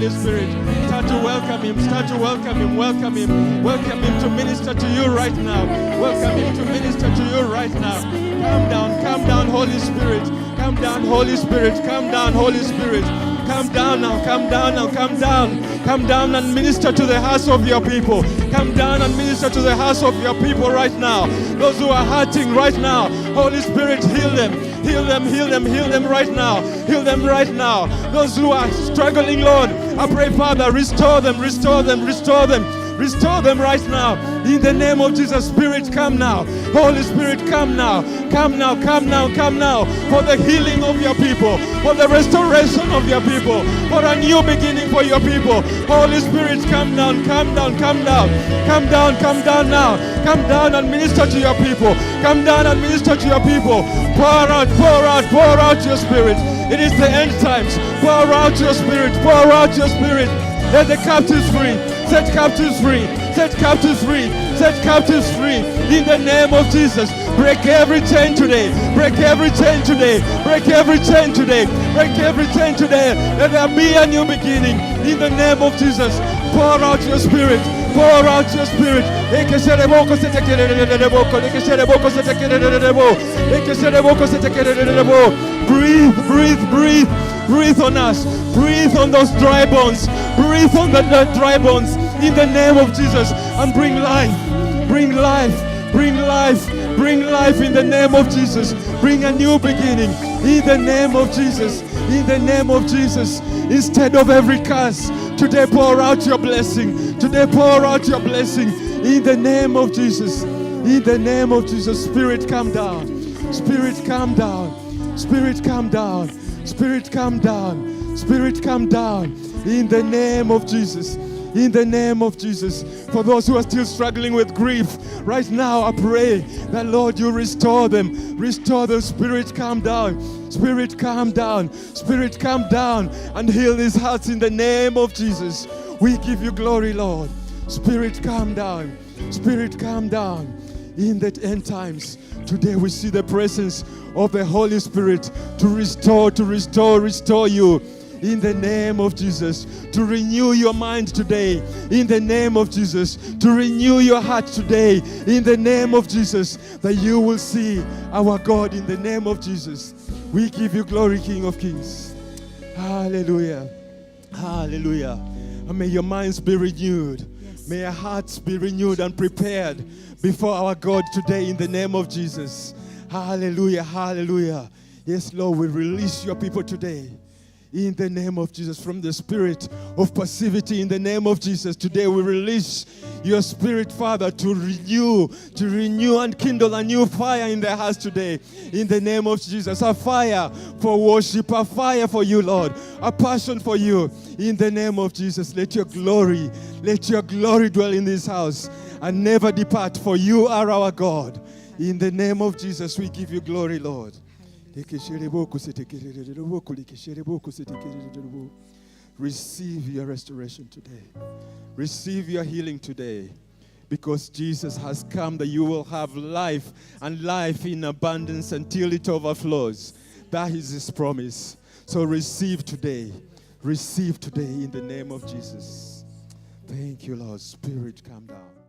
Holy Spirit. Start to welcome him. Start to welcome him. Welcome him. Welcome him to minister to you right now. Welcome him to minister to you right now. Come down, Holy Spirit. Come down, Holy Spirit. Come down, Holy Spirit. Come down now, come down now, come down. Come down and minister to the hearts of your people. Come down and minister to the hearts of your people right now. Those who are hurting right now, Holy Spirit, heal them. Heal them, heal them, heal them right now. Heal them right now. Those who are struggling, Lord, I pray, Father, restore them, restore them, restore them. Restore them right now. In the name of Jesus, Spirit, come now. Holy Spirit, come now. Come now, come now, come now. For the healing of your people. For the restoration of your people. For a new beginning for your people. Holy Spirit, come down, come down, come down. Come down, come down now. Come down and minister to your people. Come down and minister to your people. Pour out, pour out, pour out your Spirit. It is the end times. Pour out your Spirit. Pour out your Spirit. Let the captives free. Set captives free. Set captives free. Set captives free. In the name of Jesus. Break every chain today. Break every chain today. Break every chain today. Break every chain today. Let there be a new beginning. In the name of Jesus. Pour out your Spirit. Pour out your Spirit. Breathe, breathe, breathe. Breathe on us. Breathe on those dry bones. Breathe on the dry bones in the name of Jesus and bring life. Bring life. Bring life. Bring life in the name of Jesus. Bring a new beginning in the name of Jesus. In the name of Jesus. Instead of every curse, today pour out your blessing. Today pour out your blessing in the name of Jesus. In the name of Jesus. Spirit, come down. Spirit, come down. Spirit, come down. Spirit, come down. Spirit, come down. In the name of Jesus. In the name of Jesus. For those who are still struggling with grief, right now I pray that, Lord, you restore them. Restore them. Spirit, come down. Spirit, come down. Spirit, come down and heal these hearts in the name of Jesus. We give you glory, Lord. Spirit, come down. Spirit, come down. In the end times, today we see the presence of the Holy Spirit to restore you. In the name of Jesus, to renew your mind today. In the name of Jesus, to renew your heart today. In the name of Jesus, that you will see our God. In the name of Jesus, we give you glory, King of Kings. Hallelujah. Hallelujah. And may your minds be renewed. Yes. May your hearts be renewed and prepared before our God today in the name of Jesus. Hallelujah. Hallelujah. Yes, Lord, we release your people today. In the name of Jesus, from the spirit of passivity, in the name of Jesus, today we release your Spirit, Father, to renew and kindle a new fire in their hearts today. In the name of Jesus, a fire for worship, a fire for you, Lord, a passion for you. In the name of Jesus, let your glory dwell in this house and never depart, for you are our God. In the name of Jesus, we give you glory, Lord. Receive your restoration today. Receive your healing today. Because Jesus has come that you will have life and life in abundance until it overflows. That is His promise. So receive today. Receive today in the name of Jesus. Thank you, Lord. Spirit, come down.